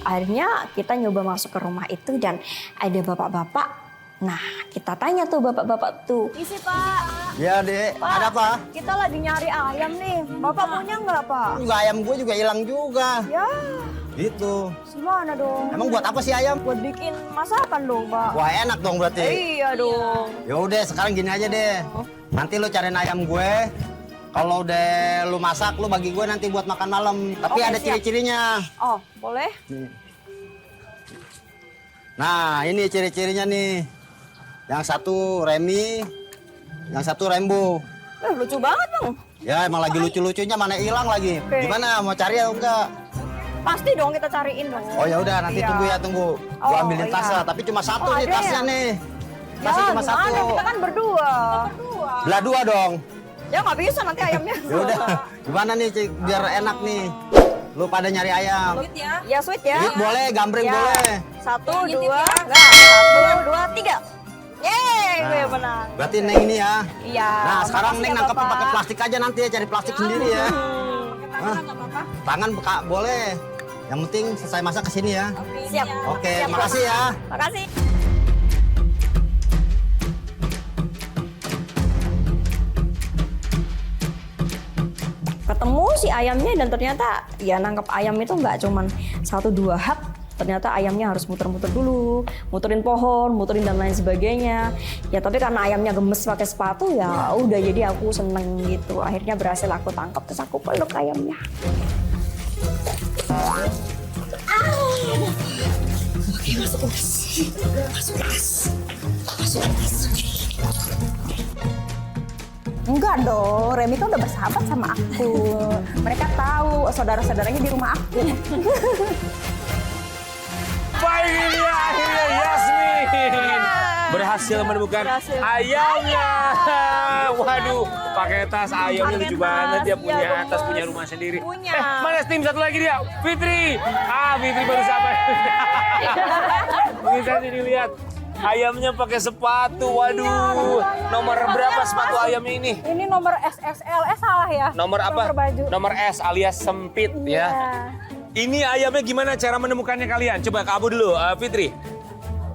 Akhirnya kita nyoba masuk ke rumah itu dan ada bapak-bapak. Nah, kita tanya tuh bapak-bapak tuh. Isi Pak. Ya dek, Pak, ada apa? kita lagi nyari ayam nih. Bapak punya nggak Pak? Enggak, ayam gue juga hilang juga. Ya, Gitu. gimana dong? Emang buat apa sih ayam? Buat bikin masakan dong Pak. Wah enak dong berarti. Iya dong. Ya udah sekarang gini aja deh. Nanti lu cariin ayam gue. Kalau udah lu masak, lu bagi gue nanti buat makan malam. Tapi Oke, ada siap. ciri-cirinya. Oh, boleh? Nah, ini ciri-cirinya nih. Yang satu Remi, yang satu Rembo. Lucu banget Bang. Ya emang lagi lucu-lucunya, mana hilang lagi. Oke. Gimana, mau cari atau enggak? Pasti dong kita cariin dong. Oh ya udah, nanti Iya. tunggu. Gua Oh, ambilin iya. tasnya, tapi cuma satu Oh, nih ada tasnya ya? nih. Ya, Tasnya cuma gimana? satu. Kita kan berdua. Belah dua dong. Ya nggak bisa nanti ayamnya. Ya udah, gimana nih Cik, biar enak nih. Lu pada nyari ayam. Ya sweet ya. Duit boleh, gambreng Ya. boleh. 1, 2, enggak. 1, 2, 3. Yeay, gue menang. Berarti Neng ini ya. Iya. Nah, sekarang makasih Neng ya, nangkepnya Bapak. pakai plastik aja nanti ya, cari plastik sendiri ya. Hah? Tangan boleh. Yang penting selesai masak ke sini ya. Siap. Oke, Siap, makasih ya. Makasih. Ketemu si ayamnya dan ternyata ya nangkep ayam itu nggak cuman 1-2 hap. Ternyata ayamnya harus muter-muter dulu, muterin pohon, muterin dan lain sebagainya. Ya tapi karena ayamnya gemes pakai sepatu ya udah jadi aku seneng gitu. Akhirnya berhasil aku tangkap terus aku peluk ayamnya. Enggak dong, Remi kan udah bersahabat sama aku. Mereka tahu saudara-saudaranya di rumah aku. Baik ini akhirnya Yasmin berhasil menemukan ayamnya. Waduh, pakai tas ayamnya lucu banget dia punya tas, punya rumah sendiri. Punya. Mana tim satu lagi dia? Fitri. Fitri baru sampai. Bisa sini lihat. Ayamnya pakai sepatu. Waduh. Nomor berapa sepatu ayamnya ini? Ini nomor XXL, salah ya? Nomor apa? Nomor baju. Nomor S alias sempit ya. Ini ayamnya gimana cara menemukannya kalian? Coba ke Abu dulu, Fitri.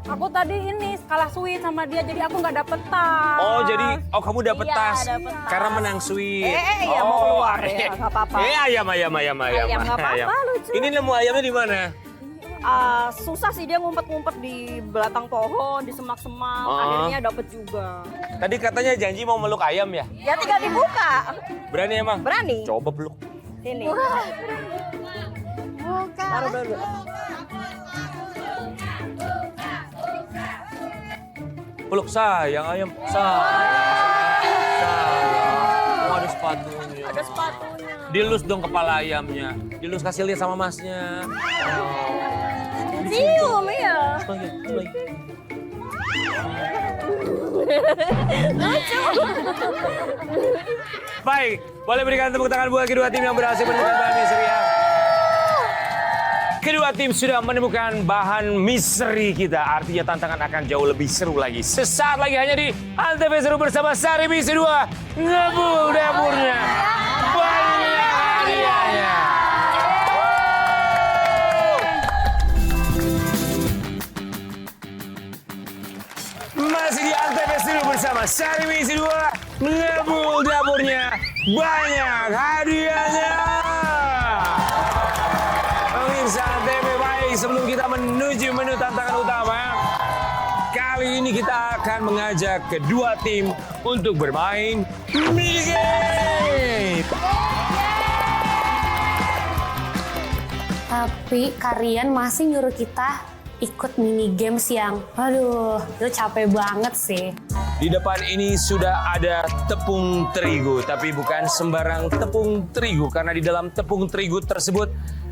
Aku tadi ini kalah sweet sama dia, jadi aku nggak dapet tas. Oh jadi, kamu dapet Iya, tas dapet tas. karena menang sweet. Iya, mau keluar ya, nggak apa-apa. ayam. Ayam, nggak apa-apa, lucu. Ini nemu ayamnya di mana? Susah sih, dia ngumpet-ngumpet di belakang pohon, di semak-semak. Akhirnya dapet juga. Tadi katanya janji mau meluk ayam ya? Ya tinggal dibuka. Berani emang? Berani. Coba peluk. Sini. Taruh dulu. Peluk sayang ayam. Sayang. Oh, ada sepatunya. Ada sepatunya. Dilus dong kepala ayamnya. Dilus kasih lihat sama masnya. Cium ya. Coba lagi. Baik, boleh berikan tepuk tangan buat kedua tim yang berhasil menemukan bahan misteri ya. Kedua tim sudah menemukan bahan misteri kita. Artinya tantangan akan jauh lebih seru lagi. Sesaat lagi hanya di Antv Seru bersama Sari Misi 2. Ngebul dapurnya. Banyak hadiahnya. Masih di Antv Seru bersama Sari Misi 2. Ngebul dapurnya. Banyak hadiahnya. Pemirsa Antv, baik sebelum kita menuju menu tantangan utama, kali ini kita akan mengajak kedua tim untuk bermain minigame. Tapi kalian masih nyuruh kita ikut mini games yang, aduh, itu capek banget sih. Di depan ini sudah ada tepung terigu, tapi bukan sembarang tepung terigu, karena di dalam tepung terigu tersebut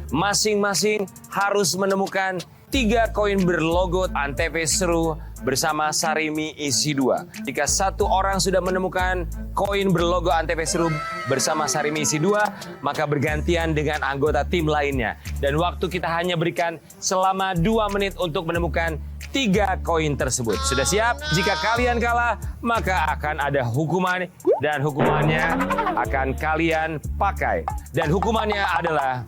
masing-masing harus menemukan 3 koin berlogo Antv Seru bersama Sarimi isi 2. Jika satu orang sudah menemukan koin berlogo Antv Seru bersama Sarimi isi 2, maka bergantian dengan anggota tim lainnya. Dan waktu kita hanya berikan selama 2 menit untuk menemukan 3 koin tersebut. Sudah siap? Jika kalian kalah, maka akan ada hukuman dan hukumannya akan kalian pakai. Dan hukumannya adalah,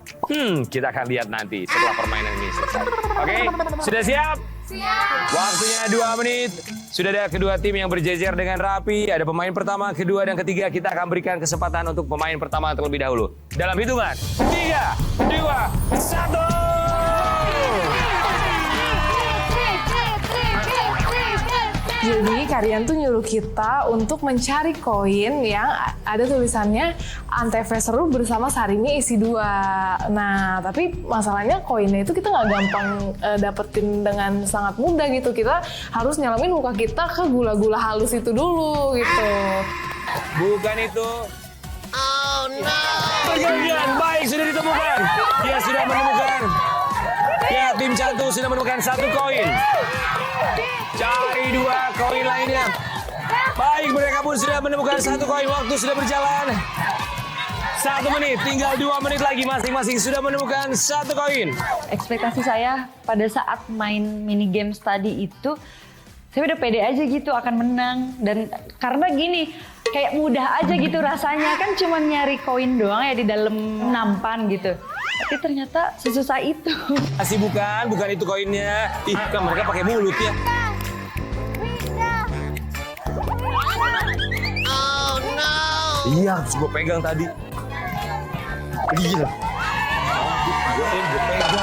kita akan lihat nanti setelah permainan ini selesai. Oke, sudah siap? Siap. Waktunya 2 menit. Sudah ada kedua tim yang berjejer dengan rapi. Ada pemain pertama, kedua, dan ketiga. Kita akan berikan kesempatan untuk pemain pertama terlebih dahulu. Dalam hitungan 3, 2, 1. Jadi kalian tuh nyuruh kita untuk mencari koin yang ada tulisannya Antv seru bersama Sarimi isi 2. Nah, tapi masalahnya koinnya itu kita nggak gampang dapetin dengan sangat mudah gitu. Kita harus nyalamin muka kita ke gula-gula halus itu dulu gitu. Bukan itu. Oh no. Perjanjian baik sudah ditemukan. Dia sudah menemukan. Ya, tim Cantu sudah menemukan 1 koin. Cari 2 koin lainnya. Baik, mereka pun sudah menemukan 1 koin. Waktu sudah berjalan 1 menit, tinggal 2 menit lagi. Masing-masing sudah menemukan 1 koin. Ekspektasi saya pada saat main mini games tadi itu, saya udah pede aja gitu akan menang. Dan karena gini, kayak mudah aja gitu rasanya. Kan cuma nyari koin doang ya di dalam nampan gitu. Tapi ternyata sesusah itu. Masih bukan itu koinnya. Ih, kan mereka pakai mulut ya. Oh no. Iya, harus gue pegang tadi. Gila. Gue pegang.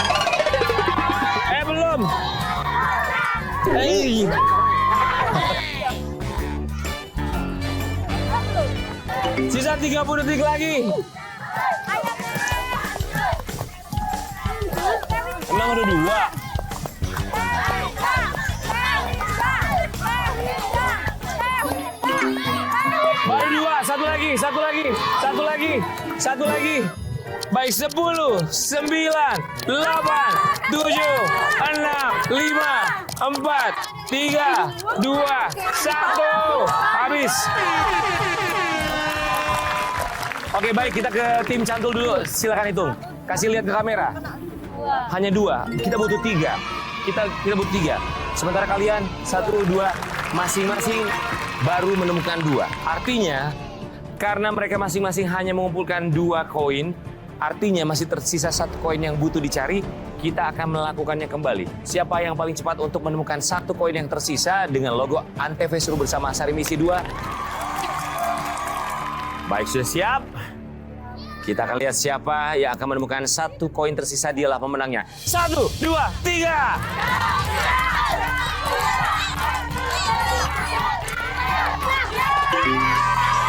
Belum. Sisa 30 detik lagi. Emang udah 2. Baru 2, satu lagi. Baik, 10, 9, 8, 7, 6, 5, 4, 3, 2, 1. Habis. Oke, baik, kita ke tim Cantul dulu. Silakan hitung. Kasih lihat ke kamera. Hanya 2. Kita butuh 3. Kita butuh 3. Sementara kalian 1, 2 masing-masing baru menemukan 2. Artinya karena mereka masing-masing hanya mengumpulkan 2 koin, artinya masih tersisa 1 koin yang butuh dicari. Kita akan melakukannya kembali. Siapa yang paling cepat untuk menemukan 1 koin yang tersisa dengan logo Antv seru bersama Sarimi isi 2? Baik, sudah siap? Kita akan lihat siapa yang akan menemukan 1 koin tersisa, dialah pemenangnya. 1, 2, 3.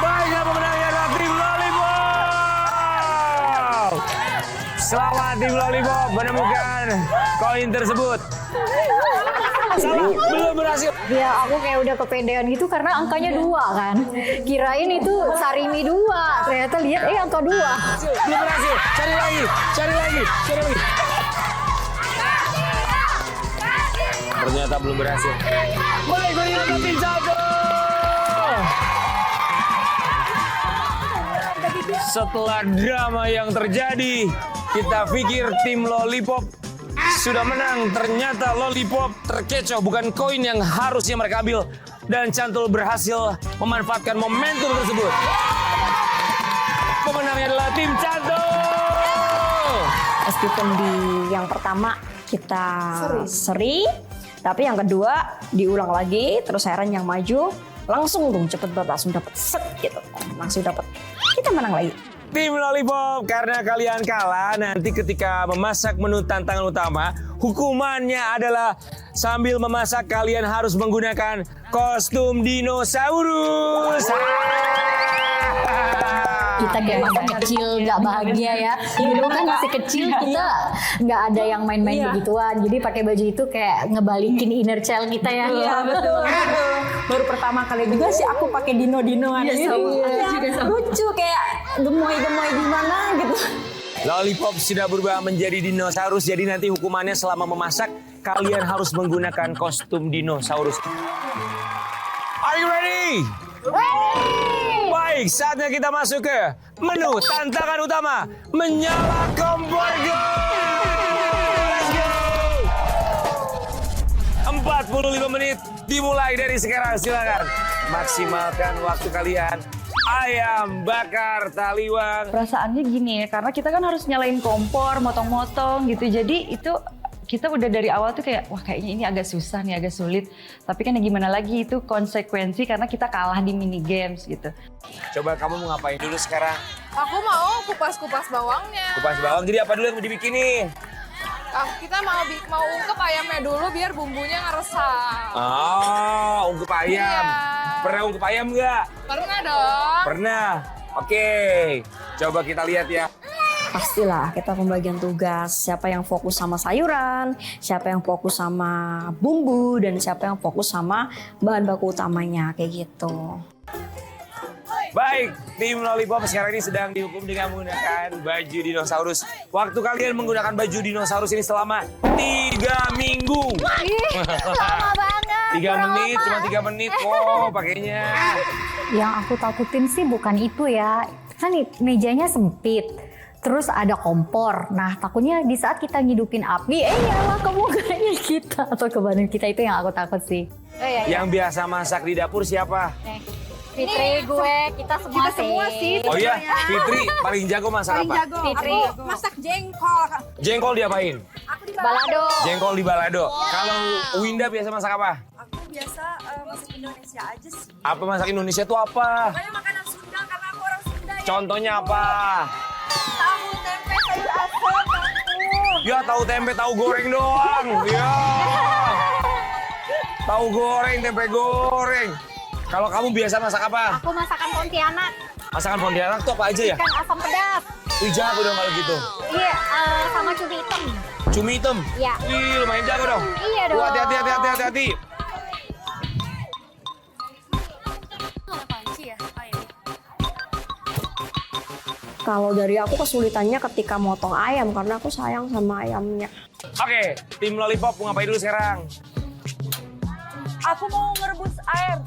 Baiklah, pemenangnya adalah tim Lollipop. Selamat tim Lollipop menemukan koin tersebut. Salah, belum berhasil. Ya aku kayak udah kepedean gitu karena angkanya 2 kan. Kirain itu Sarimi 2, ternyata lihat angka 2. Belum berhasil. Cari lagi. Ternyata belum berhasil. Baik, berikan tim Cantul. Setelah drama yang terjadi, kita pikir tim Lollipop sudah menang. Ternyata Lollipop terkecoh, bukan koin yang harusnya mereka ambil. Dan Cantul berhasil memanfaatkan momentum tersebut. Pemenangnya adalah tim Cantul. Meskipun di yang pertama kita seri, tapi yang kedua diulang lagi, terus Heran yang maju, langsung dong cepet banget, langsung dapat set gitu. Langsung dapat. Kita menang lagi. Tim Lollipop, karena kalian kalah, nanti ketika memasak menu tantangan utama, hukumannya adalah sambil memasak kalian harus menggunakan kostum dinosaurus. Kita kayak masa kecil nggak bahagia ya. Dulu kan masih kecil kita nggak ada yang main-main begituan. Jadi pakai baju itu kayak ngebalikin inner child kita ya. Iya betul. Baru pertama kali juga sih aku pakai dino-dinoan gitu. Lucu kayak gemoy-gemoy gimana gitu. Lollipop sudah berubah menjadi dinosaurus, jadi nanti hukumannya selama memasak kalian harus menggunakan kostum dinosaurus. Are you ready? Baik, saatnya kita masuk ke menu tantangan utama, menyala kompor go. Let's go. 4 45 menit dimulai dari sekarang. Silakan maksimalkan waktu kalian. Ayam bakar taliwang. Perasaannya gini ya, karena kita kan harus nyalain kompor, motong-motong gitu. Jadi itu kita udah dari awal tuh kayak, wah kayaknya ini agak susah nih, agak sulit. Tapi kan ya gimana lagi, itu konsekuensi karena kita kalah di mini games gitu. Coba kamu mau ngapain dulu sekarang? Aku mau kupas-kupas bawangnya. Kupas bawang, jadi apa dulu yang mau dibikinin? Kita mau ungkep ayamnya dulu biar bumbunya ngeresap. Ungkep ayam. Iya. Pernah ungkep ayam nggak? Pernah dong. Pernah. Oke, coba kita lihat ya. Pastilah kita pembagian tugas, siapa yang fokus sama sayuran, siapa yang fokus sama bumbu, dan siapa yang fokus sama bahan baku utamanya, kayak gitu. Baik, tim Lollipop sekarang ini sedang dihukum dengan menggunakan baju dinosaurus. Waktu kalian menggunakan baju dinosaurus ini selama 3 minggu. Lama banget. 3 menit, cuma 3 menit kok pakainya. Yang aku takutin sih bukan itu ya. Kan mejanya sempit. Terus ada kompor. Nah, takutnya di saat kita ngidupin api, nyala ke mukanya kita atau ke badan kita, itu yang aku takut sih. Yang biasa masak di dapur siapa? Fitri, gue, kita semua sih. Oh iya, Fitri paling jago masak apa? Fitri, Masak jengkol. Jengkol diapain? balado. Jengkol di balado. Kalau Winda biasa masak apa? Aku biasa masak Indonesia aja sih. Apa masak Indonesia tuh apa? Pokoknya makanan Sunda karena aku orang Sunda ya. Contohnya apa? Tahu, tempe, sayur asam, tahu. Ya tahu tempe, tahu goreng doang. Ya. Tahu goreng, tempe goreng. Kalau kamu biasa masak apa? Aku masakan Pontianak, Masakan Pontianak tuh apa aja ya? ikan asam pedas. Wih jago dong kalau gitu. Iya, sama cumi hitam. Cumi hitam? Iya. Wih lumayan jago dong. Iya dong. Wah, hati-hati. Kalau dari aku kesulitannya ketika motong ayam karena aku sayang sama ayamnya. Oke, tim Lollipop mau ngapain dulu sekarang? Aku mau ngerebus air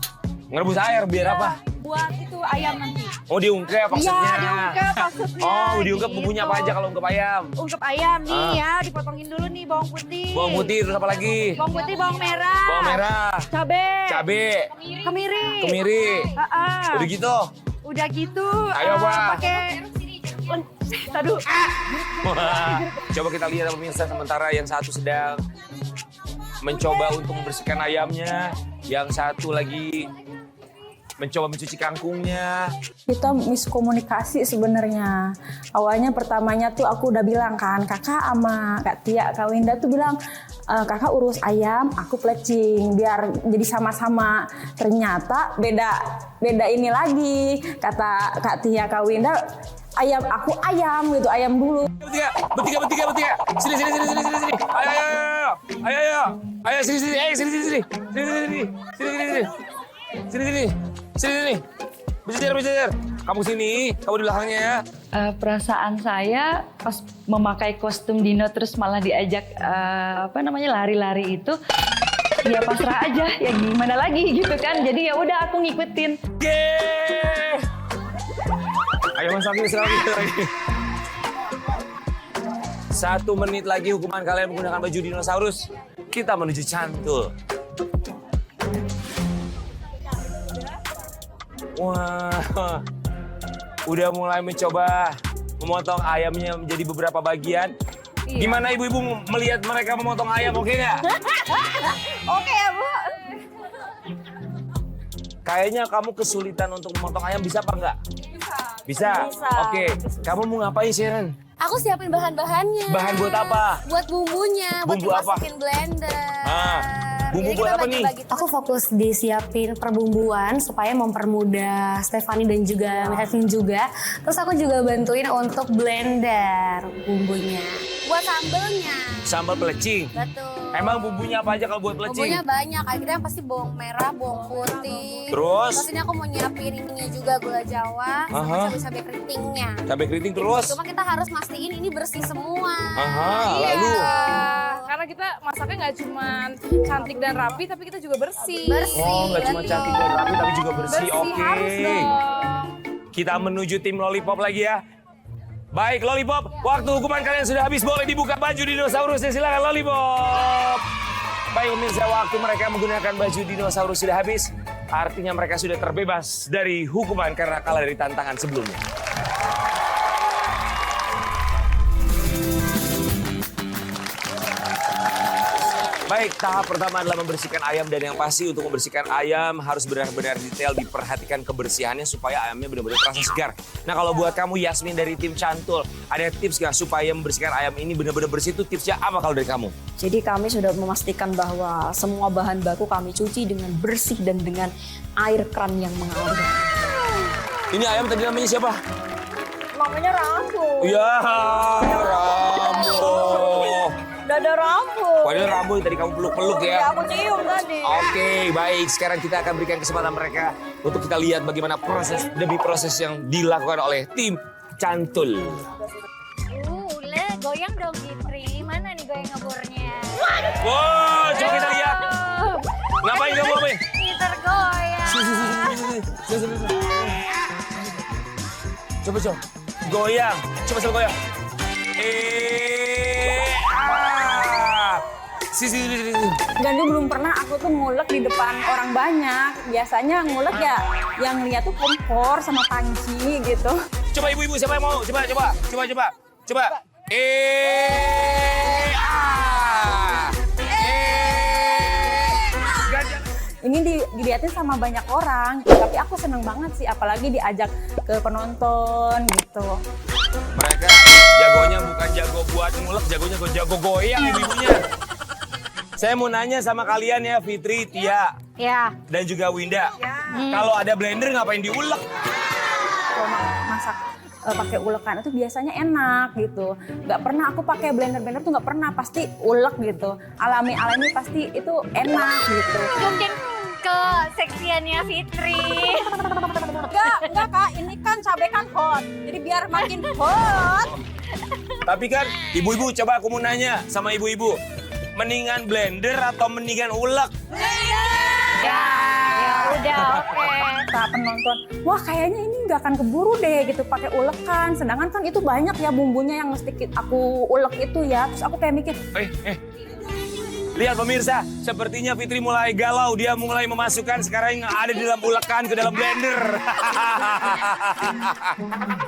Ngerebus air biar apa? buat itu ayam nanti. Oh diungkep maksudnya? Iya, diungkep maksudnya. Oh diungkep bumbunya apa aja kalau ungkep ayam? Ungkep ayam nih ya, dipotongin dulu nih bawang putih. Bawang putih terus apa lagi? Bawang putih, bawang merah. Bawang merah. Cabe. Kemiri. Kemiri. Udah gitu? Udah gitu. Ayo, Pak. Pakai. Aduh. Coba kita lihat pemirsa, sementara yang satu sedang mencoba untuk membersihkan ayamnya, yang satu lagi mencoba mencuci kangkungnya. Kita miskomunikasi sebenarnya. Awalnya pertamanya tuh aku udah bilang kan, kakak sama Kak Tia, Kak Winda tuh bilang, kakak urus ayam, aku plecing, biar jadi sama-sama. Ternyata beda ini lagi. Kata Kak Tia, Kak Winda, aku ayam gitu, ayam dulu. Bertiga. Sini. Ayo, sini. Sini. Berjajar. Kamu sini, kamu di belakangnya ya. Perasaan saya pas memakai kostum dino terus malah diajak lari-lari itu, ya pasrah aja, ya gimana lagi gitu kan. Jadi ya udah aku ngikutin. Ayo masak ini sekali. 1 menit lagi hukuman kalian menggunakan baju dinosaurus. Kita menuju Cantul. Wah, udah mulai mencoba memotong ayamnya menjadi beberapa bagian. Iya. Gimana ibu-ibu melihat mereka memotong ayam, oke nggak? Oke ya, Bu. Kayaknya kamu kesulitan untuk memotong ayam, bisa apa nggak? Bisa. Oke, kamu mau ngapain, Sharon? Aku siapin bahan-bahannya. Bahan buat apa? Buat bumbunya, buat Bumbu apa? dimasukin blender. Bumbu Jadi buat kita apa nih? bagi-bagi. Aku fokus disiapin perbumbuan supaya mempermudah Stefani dan juga Kevin juga. Terus aku juga bantuin untuk blender bumbunya. Buat sambelnya. Sambal pelecing. Betul. Emang bumbunya apa aja kalau buat pelecing? Bumbunya banyak, akhirnya pasti bawang merah, bawang putih. Terus? ini aku mau nyiapin ininya juga, gula Jawa, sama cabai keritingnya. Cabai keriting terus? Cuma kita harus mastiin ini bersih semua. Lalu? Karena kita masaknya nggak cuma cantik dan rapi, tapi kita juga bersih. Bersih. Oh, nggak cuma betul. cantik dan rapi, tapi juga bersih. Oke. Harus dong. Kita menuju tim Lollipop lagi ya. Baik, Lollipop. Waktu hukuman kalian sudah habis. Boleh dibuka baju dinosaurusnya. Silakan, Lollipop. Baik pemirsa, waktu mereka menggunakan baju dinosaurus sudah habis. Artinya mereka sudah terbebas dari hukuman karena kalah dari tantangan sebelumnya. Baik, tahap pertama adalah membersihkan ayam dan yang pasti untuk membersihkan ayam harus benar-benar detail diperhatikan kebersihannya supaya ayamnya benar-benar terasa segar. Nah kalau buat kamu Yasmin dari tim Cantul, ada tips nggak supaya membersihkan ayam ini benar-benar bersih itu tipsnya apa kalau dari kamu? Jadi kami sudah memastikan bahwa semua bahan baku kami cuci dengan bersih dan dengan air keran yang mengalir. Ini ayam tadi namanya siapa? Namanya Rambo. Ya, Rambo. Dada Rambo. Padahal Rambo yang tadi kamu peluk-peluk ya. Ya aku cium tadi. Oke, baik. Sekarang kita akan berikan kesempatan mereka untuk kita lihat bagaimana proses demi proses yang dilakukan oleh tim Cantul. Le, goyang dong Fitri. Mana nih goyang ngebornya? Wow, coba kita lihat. Ngapain kamu ngapain? Tergoyang. Coba. Goyang. Coba goyang. Sisi. Dan dia belum pernah aku tuh ngulek di depan orang banyak. Biasanya ngulek ya yang lihat tuh kompor sama panci gitu. Coba ibu-ibu siapa yang mau? Coba. Ini dilihatin sama banyak orang, tapi aku seneng banget sih, apalagi diajak ke penonton gitu. Mereka jagonya bukan jago buat ngulek, jagonya jago goyang ibu-ibunya. Saya mau nanya sama kalian ya, Fitri, Tia, Ya. dan juga Winda. Kalau ada blender ngapain diulek? Kalau masak pakai ulekan itu biasanya enak gitu. Nggak pernah aku pakai blender tuh nggak pernah, pasti ulek gitu. Alami pasti itu enak gitu. Mungkin ke seksiannya Fitri. Enggak Kak, ini kan cabai kan hot. Jadi biar makin hot. Tapi kan, ibu-ibu coba aku mau nanya sama ibu-ibu. Mendingan blender atau mendingan ulek? Ya udah, oke. Kata penonton, wah kayaknya ini nggak akan keburu deh gitu pakai ulekan. Sedangkan kan itu banyak ya bumbunya yang mesti aku ulek itu ya. Terus aku kayak mikir, Lihat pemirsa, sepertinya Fitri mulai galau. Dia mulai memasukkan sekarang yang ada di dalam ulekan ke dalam blender.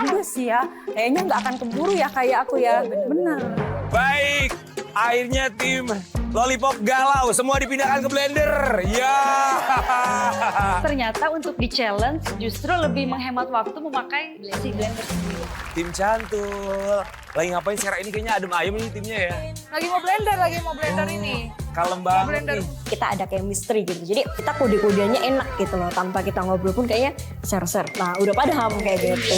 udah sih ya, kayaknya nggak akan keburu ya kayak aku ya. Bener. Baik, akhirnya tim Lollipop galau. Semua dipindahkan ke blender. Ya. Ternyata untuk di challenge justru lebih menghemat waktu memakai si blender sendiri. Tim Cantul. Lagi ngapain sekarang ini kayaknya adem ayem nih timnya ya. Lagi mau blender ini. Kalem banget nih. Kita ada chemistry gitu. Jadi kita kode-kodenya enak gitu loh. Tanpa kita ngobrol pun kayaknya share-share. Nah udah pada ham kayak gitu.